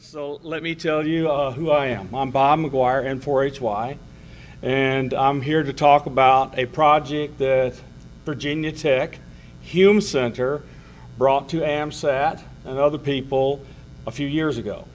So let me tell you who I am. I'm Bob McGwier, N4HY, and I'm here to talk about a project that Virginia Tech Hume Center brought to AMSAT and other people a few years ago.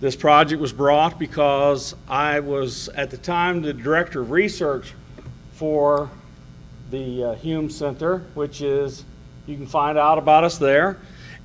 This project was brought because I was, at the time, the director of research for the Hume Center, which is, you can find out about us there.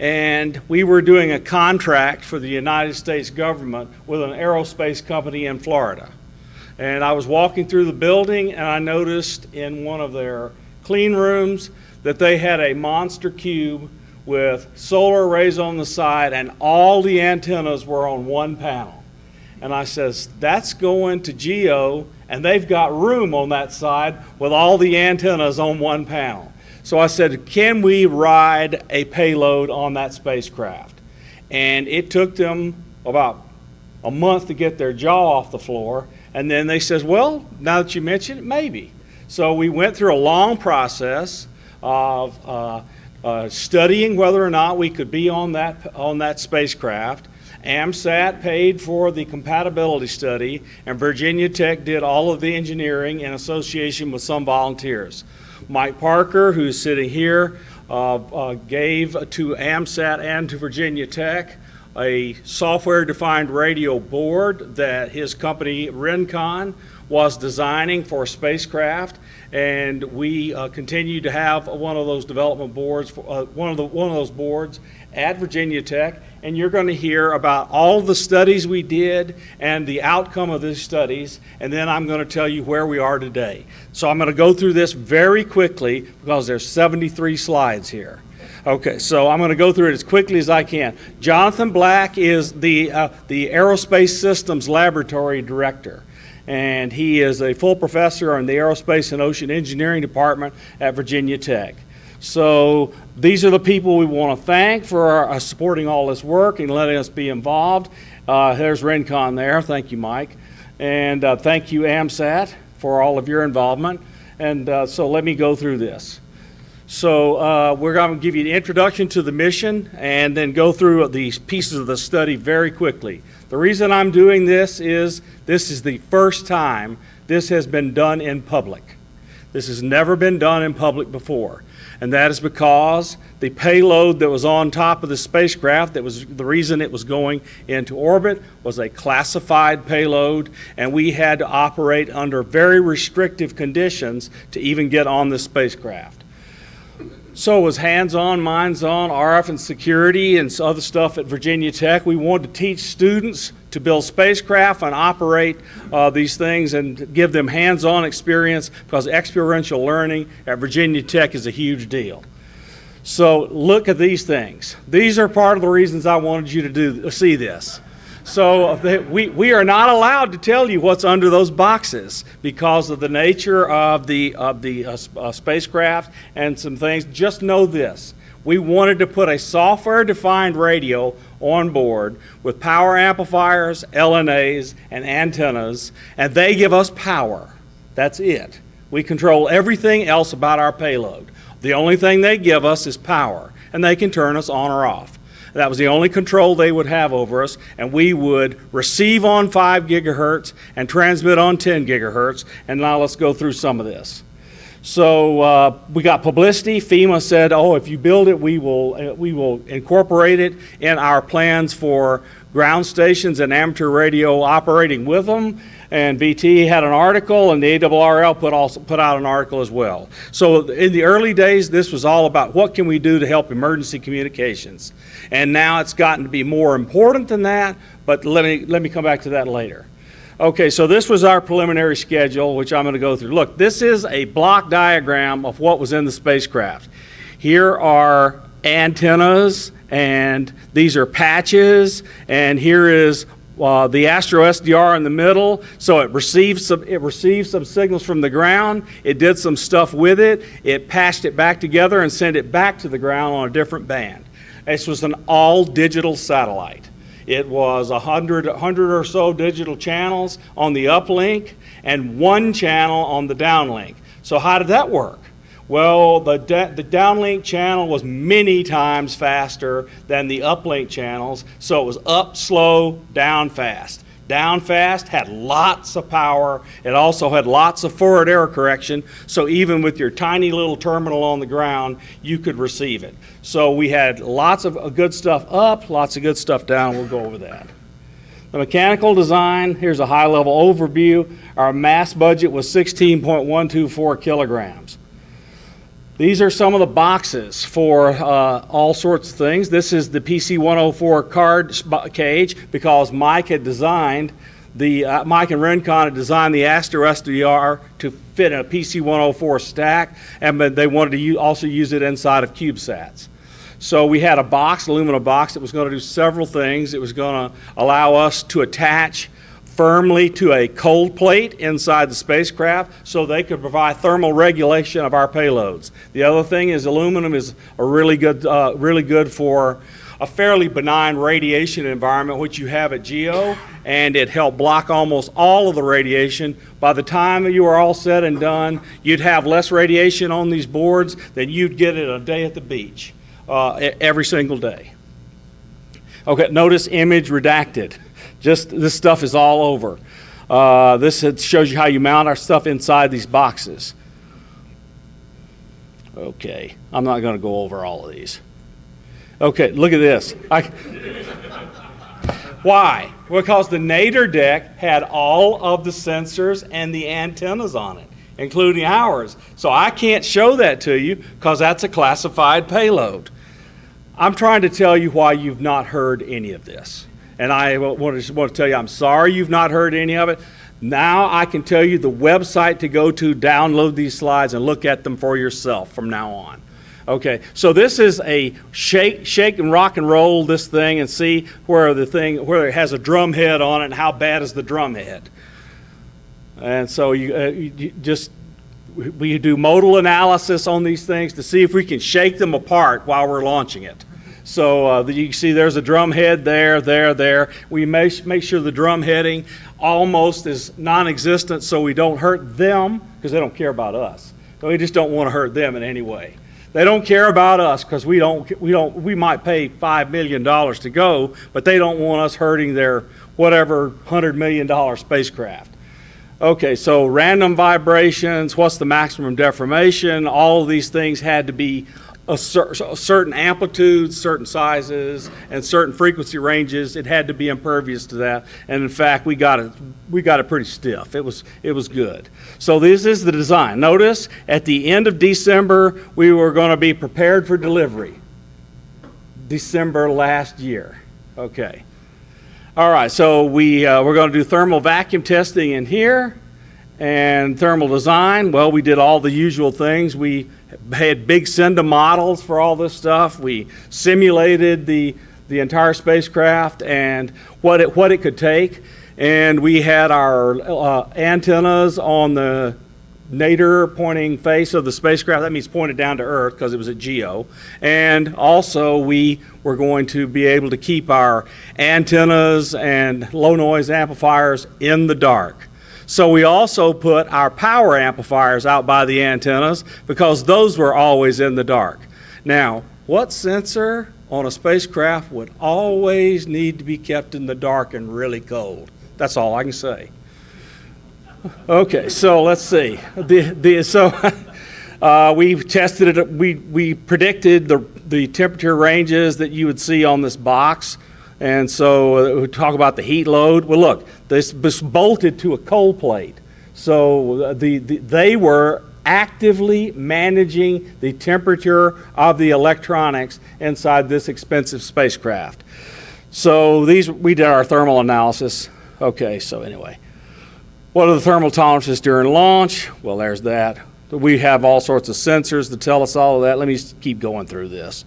And we were doing a contract for the United States government with an aerospace company in Florida. And I was walking through the building and I noticed in one of their clean rooms that they had a monster cube with solar arrays on the side and all the antennas were on one panel. And I says, that's going to GEO and they've got room on that side with all the antennas on one panel. So I said, can we ride a payload on that spacecraft? And it took them about a month to get their jaw off the floor. And then they says, well, now that you mention it, maybe. So we went through a long process of studying whether or not we could be on that spacecraft. AMSAT paid for the compatibility study, and Virginia Tech did all of the engineering in association with some volunteers. Mike Parker, who's sitting here, gave to AMSAT and to Virginia Tech a software-defined radio board that his company, Rincon, was designing for a spacecraft, and we continue to have one of those development boards, one of those boards at Virginia Tech, and you're going to hear about all the studies we did and the outcome of these studies, and then I'm going to tell you where we are today. So I'm going to go through this very quickly because there's 73 slides here. Okay, so I'm going to go through it as quickly as I can. Jonathan Black is the Aerospace Systems Laboratory Director, and he is a full professor in the Aerospace and Ocean Engineering Department at Virginia Tech. So these are the people we want to thank for supporting all this work and letting us be involved. There's Rincon there. Thank you, Mike. And thank you, AMSAT, for all of your involvement. And so let me go through this. So we're going to give you an introduction to the mission and then go through these pieces of the study very quickly. The reason I'm doing this is the first time this has been done in public. This has never been done in public before. And that is because the payload that was on top of the spacecraft, that was the reason it was going into orbit, was a classified payload, and we had to operate under very restrictive conditions to even get on the spacecraft. So it was hands-on, minds-on, RF and security and other stuff at Virginia Tech. We wanted to teach students to build spacecraft and operate these things and give them hands-on experience because experiential learning at Virginia Tech is a huge deal. So look at these things. These are part of the reasons I wanted you to see this. So we are not allowed to tell you what's under those boxes because of the nature of the spacecraft and some things. Just know this. We wanted to put a software-defined radio on board with power amplifiers, LNAs, and antennas, and they give us power. That's it. We control everything else about our payload. The only thing they give us is power, and they can turn us on or off. That was the only control they would have over us, and we would receive on 5 gigahertz and transmit on 10 gigahertz, and now let's go through some of this. So we got publicity. FEMA said, oh, if you build it, we will incorporate it in our plans for ground stations and amateur radio operating with them. And VT had an article, and the ARRL put out an article as well. So in the early days, this was all about what can we do to help emergency communications. And now it's gotten to be more important than that, but let me come back to that later. Okay, so this was our preliminary schedule, which I'm going to go through. Look, this is a block diagram of what was in the spacecraft. Here are antennas, and these are patches, and here is the Astro SDR in the middle. So it received some signals from the ground. It did some stuff with it. It patched it back together and sent it back to the ground on a different band. This was an all-digital satellite. It was 100 or so digital channels on the uplink and 1 channel on the downlink. So how did that work? Well, the downlink channel was many times faster than the uplink channels, so it was up slow, down fast. Down fast had lots of power. It also had lots of forward error correction, so even with your tiny little terminal on the ground, you could receive it. So we had lots of good stuff up, lots of good stuff down. We'll go over that. The mechanical design, here's a high-level overview. Our mass budget was 16.124 kilograms. These are some of the boxes for all sorts of things. This is the PC-104 card cage because Mike had designed Mike and Rincon had designed the Aster SDR to fit in a PC-104 stack, and they wanted to also use it inside of CubeSats. So we had a box, aluminum box, that was going to do several things. It was going to allow us to attach firmly to a cold plate inside the spacecraft so they could provide thermal regulation of our payloads. The other thing is aluminum is a really good for a fairly benign radiation environment, which you have at GEO, and it helped block almost all of the radiation. By the time you were all said and done, you'd have less radiation on these boards than you'd get in a day at the beach, every single day. Okay, notice image redacted. Just this stuff is all over. This shows you how you mount our stuff inside these boxes. Okay, I'm not going to go over all of these. Okay, look at this. Why? Because the Nader deck had all of the sensors and the antennas on it, including ours. So I can't show that to you because that's a classified payload. I'm trying to tell you why you've not heard any of this. And I want to tell you, I'm sorry you've not heard any of it. Now I can tell you the website to go to, download these slides, and look at them for yourself from now on. Okay, so this is a shake and rock and roll this thing and see where it has a drum head on it and how bad is the drum head. And so we do modal analysis on these things to see if we can shake them apart while we're launching it. So you can see there's a drum head there. We make sure the drum heading almost is non-existent so we don't hurt them because they don't care about us. So we just don't want to hurt them in any way. They don't care about us because we might pay $5 million to go, but they don't want us hurting their whatever $100 million spacecraft. Okay, so random vibrations, what's the maximum deformation, all of these things had to be a certain amplitudes, certain sizes, and certain frequency ranges. It had to be impervious to that, and in fact, we got it pretty stiff. It was good. So this is the design. Notice at the end of December, we were going to be prepared for delivery. December last year. Okay. All right. So we're going to do thermal vacuum testing in here, and thermal design. Well, we did all the usual things. We had big Senda models for all this stuff. We simulated the entire spacecraft and what it could take. And we had our antennas on the nadir pointing face of the spacecraft. That means pointed down to Earth because it was at GEO. And also we were going to be able to keep our antennas and low noise amplifiers in the dark. So we also put our power amplifiers out by the antennas because those were always in the dark. Now, what sensor on a spacecraft would always need to be kept in the dark and really cold? That's all I can say. Okay, so let's see. We tested it. We predicted the temperature ranges that you would see on this box. And so we talk about the heat load. Well, look, this bolted to a cold plate. So they were actively managing the temperature of the electronics inside this expensive spacecraft. So we did our thermal analysis. Okay, so anyway, what are the thermal tolerances during launch? Well, there's that. We have all sorts of sensors to tell us all of that. Let me keep going through this.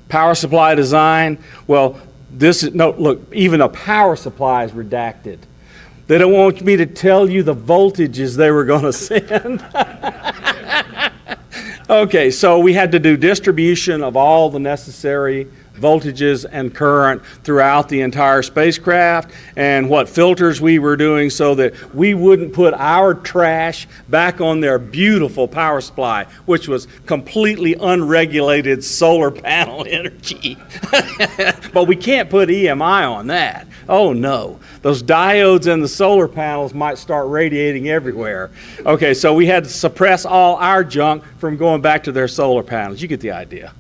Power supply design, well, look, even a power supply is redacted. They don't want me to tell you the voltages they were going to send. Okay, so we had to do distribution of all the necessary voltages and current throughout the entire spacecraft, and what filters we were doing so that we wouldn't put our trash back on their beautiful power supply, which was completely unregulated solar panel energy. But we can't put EMI on that. Oh no, those diodes in the solar panels might start radiating everywhere. Okay, so we had to suppress all our junk from going back to their solar panels. You get the idea.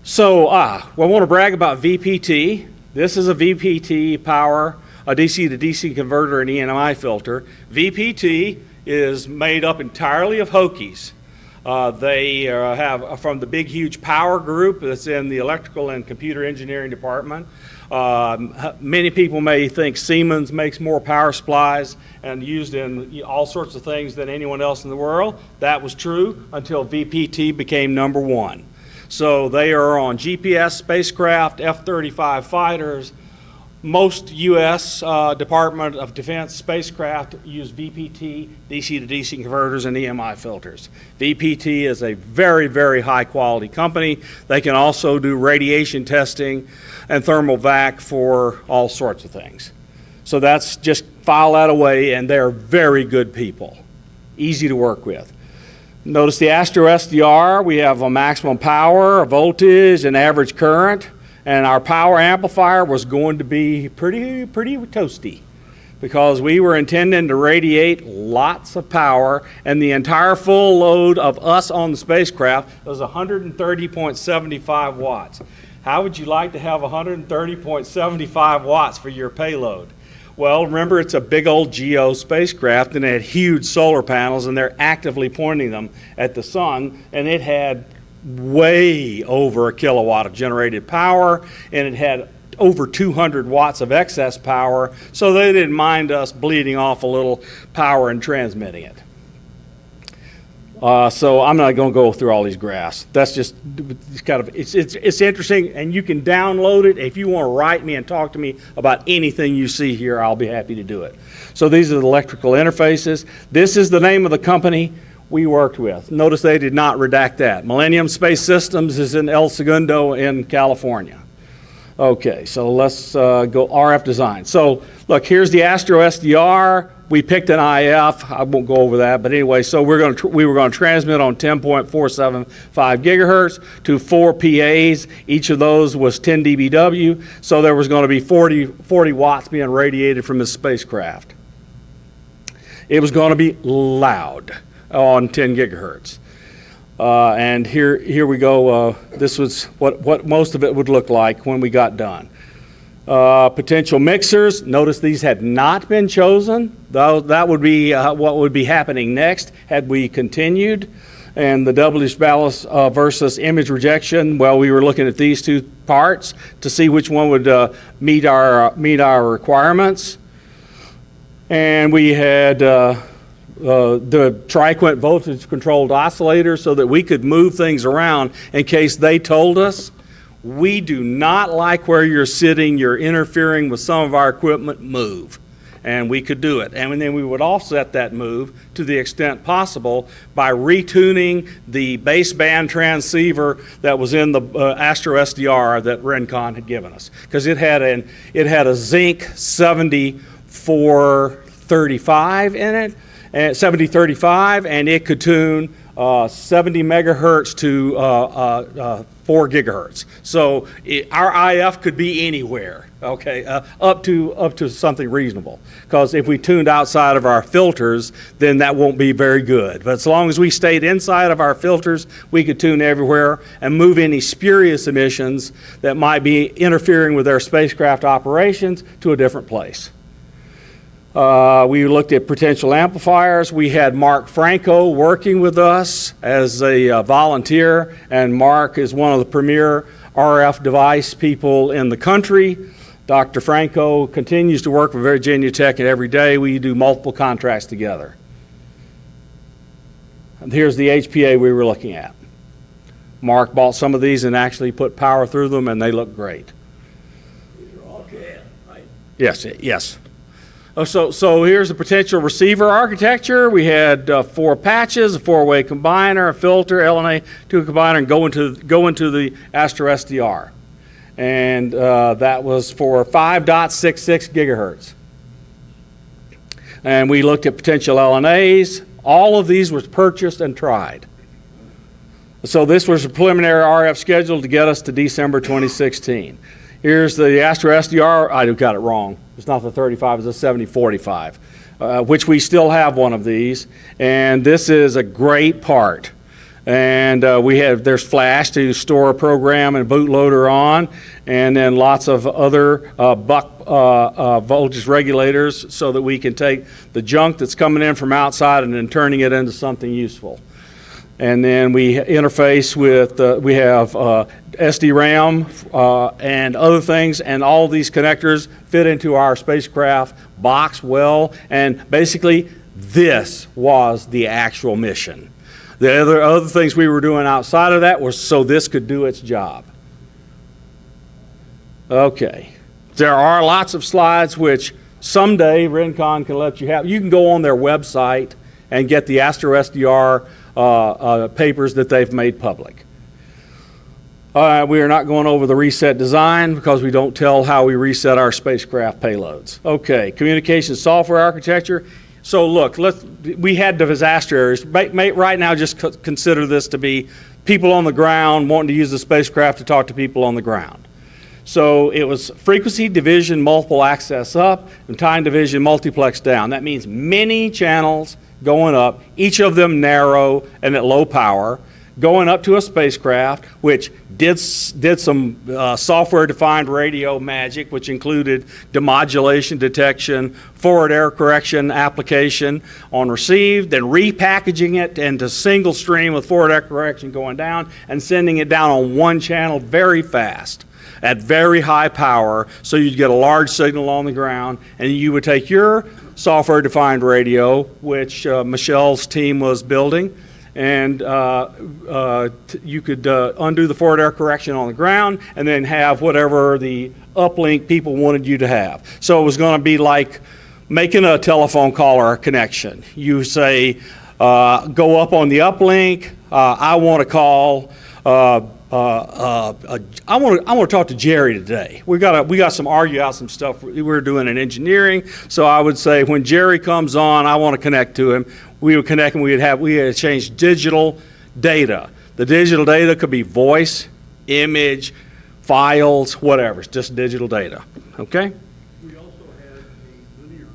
So, I want to brag about VPT. This is a VPT power, a DC to DC converter and EMI filter. VPT is made up entirely of Hokies. They have from the big, huge power group that's in the electrical and computer engineering department. Many people may think Siemens makes more power supplies and used in all sorts of things than anyone else in the world. That was true until VPT became number one. So they are on GPS spacecraft, F-35 fighters. Most U.S. Department of Defense spacecraft use VPT, DC to DC converters, and EMI filters. VPT is a very, very high quality company. They can also do radiation testing and thermal vac for all sorts of things. So that's just file that away, and they're very good people, easy to work with. Notice the Astro SDR, we have a maximum power, a voltage, and average current. And our power amplifier was going to be pretty toasty because we were intending to radiate lots of power, and the entire full load of us on the spacecraft was 130.75 watts. How would you like to have 130.75 watts for your payload? Well, remember, it's a big old GEO spacecraft, and it had huge solar panels, and they're actively pointing them at the sun, and it had way over a kilowatt of generated power, and it had over 200 watts of excess power, so they didn't mind us bleeding off a little power and transmitting it. So I'm not going to go through all these graphs. That's just kind of, it's interesting, and you can download it. If you want to write me and talk to me about anything you see here, I'll be happy to do it. So these are the electrical interfaces. This is the name of the company we worked with. Notice they did not redact that. Millennium Space Systems is in El Segundo in California. Okay, so let's go RF design. So look, here's the Astro SDR. We picked an IF. I won't go over that, but anyway, so we were going to transmit on 10.475 gigahertz to 4 PAs. Each of those was 10 dBW, so there was going to be 40 watts being radiated from the spacecraft. It was going to be loud on 10 gigahertz. And here we go. This was what most of it would look like when we got done. Potential mixers, notice these had not been chosen, though that would be what would be happening next had we continued. And the double ballast versus image rejection, well, we were looking at these two parts to see which one would meet our requirements. And we had the triquint voltage controlled oscillator so that we could move things around in case they told us, we do not like where you're sitting, you're interfering with some of our equipment, move. And we could do it. And then we would offset that move to the extent possible by retuning the baseband transceiver that was in the Astro SDR that Rincon had given us. Because it had a zinc 7435 in it, 7035, and it could tune 70 megahertz to 4 gigahertz. So our IF could be anywhere, okay, up to something reasonable. Because if we tuned outside of our filters, then that won't be very good. But as long as we stayed inside of our filters, we could tune everywhere and move any spurious emissions that might be interfering with their spacecraft operations to a different place. We looked at potential amplifiers. We had Mark Franco working with us as a volunteer, and Mark is one of the premier RF device people in the country. Dr. Franco continues to work with Virginia Tech, and every day we do multiple contracts together. And here's the HPA we were looking at. Mark bought some of these and actually put power through them, and they look great. These are all CAD, right? Yes, yes. So here's the potential receiver architecture. We had 4 patches, a 4-way combiner, a filter, LNA, 2 combiner, and go into the Astro SDR. and that was for 5.66 gigahertz. And we looked at potential LNAs. All of these were purchased and tried. So this was a preliminary RF schedule to get us to December 2016. Here's the Astro SDR. I got it wrong. It's not the 35, it's the 7045, which we still have one of these. And this is a great part. And there's flash to store a program and bootloader on, and then lots of other buck voltage regulators so that we can take the junk that's coming in from outside and then turning it into something useful. And then we interface with, we have SD-RAM and other things, and all these connectors fit into our spacecraft box well, and basically this was the actual mission. The other things we were doing outside of that was so this could do its job. Okay. There are lots of slides which someday Rincon can let you have. You can go on their website and get the Astro SDR papers that they've made public. We are not going over the reset design because we don't tell how we reset our spacecraft payloads. Okay, communication software architecture. So look, we had disaster areas. Right now, just consider this to be people on the ground wanting to use the spacecraft to talk to people on the ground. So it was frequency division, multiple access up, and time division, multiplex down. That means many channels going up, each of them narrow and at low power, going up to a spacecraft, which did some software-defined radio magic, which included demodulation detection, forward error correction application on receive, then repackaging it into single stream with forward error correction going down and sending it down on one channel very fast at very high power, so you'd get a large signal on the ground, and you would take your software-defined radio, which Michelle's team was building, and you could undo the forward error correction on the ground and then have whatever the uplink people wanted you to have. So it was going to be like making a telephone call or a connection. You say, go up on the uplink, I want to call, I want to talk to Jerry today. We got some argue out some stuff we're doing in engineering. So I would say when Jerry comes on, I want to connect to him. We would connect and we had to change digital data. The digital data could be voice, image, files, whatever. It's just digital data. Okay. We also had a linear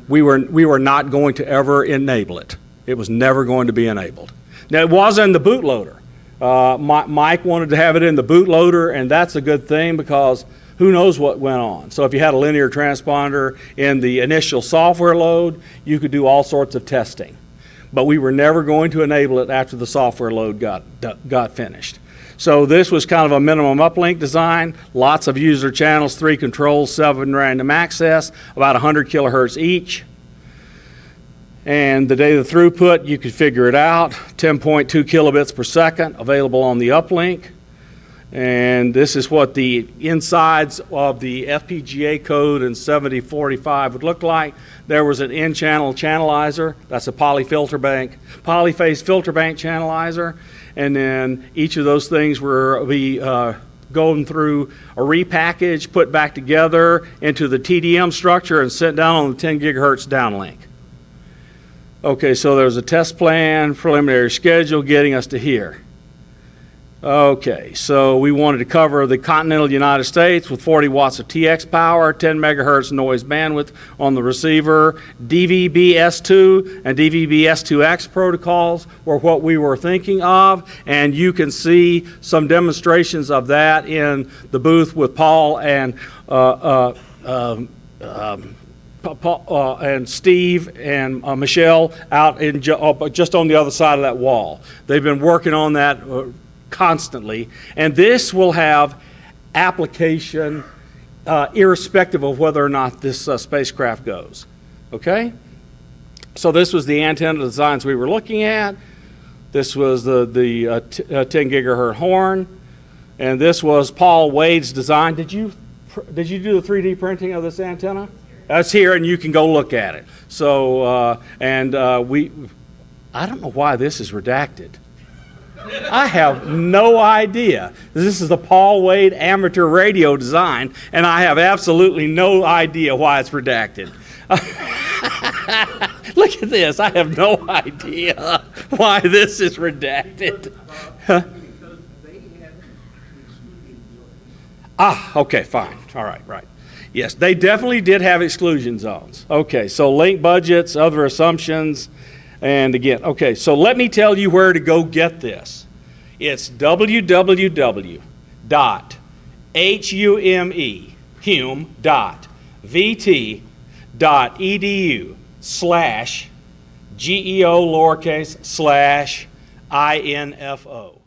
transponder. We were not going to ever enable it. It was never going to be enabled. Now it was in the bootloader. Mike wanted to have it in the bootloader, and that's a good thing because who knows what went on. So if you had a linear transponder in the initial software load, you could do all sorts of testing. But we were never going to enable it after the software load got finished. So this was kind of a minimum uplink design, lots of user channels, 3 controls, 7 random access, about 100 kilohertz each. And the data throughput, you could figure it out, 10.2 kilobits per second available on the uplink. And this is what the insides of the FPGA code in 7045 would look like. There was an N-channel channelizer, that's a polyphase filter bank channelizer. And then each of those things were going through a repackage, put back together into the TDM structure and sent down on the 10 gigahertz downlink. Okay, so there's a test plan, preliminary schedule getting us to here. Okay, so we wanted to cover the continental United States with 40 watts of TX power, 10 megahertz noise bandwidth on the receiver. DVB-S2 and DVB-S2X protocols were what we were thinking of, and you can see some demonstrations of that in the booth with Paul and Steve and Michelle out in just on the other side of that wall. They've been working on that constantly, and this will have application irrespective of whether or not this spacecraft goes. Okay? So this was the antenna designs we were looking at. This was the 10 gigahertz horn, and this was Paul Wade's design. Did you do the 3D printing of this antenna? That's here, and you can go look at it. So, I don't know why this is redacted. I have no idea. This is the Paul Wade amateur radio design, and I have absolutely no idea why it's redacted. Look at this. I have no idea why this is redacted. Because they had exclusion zones. Okay, fine. All right, right. Yes, they definitely did have exclusion zones. Okay, so link budgets, other assumptions, and again, okay, so let me tell you where to go get this. It's www.hume.vt.edu/GEO lowercase /INFO.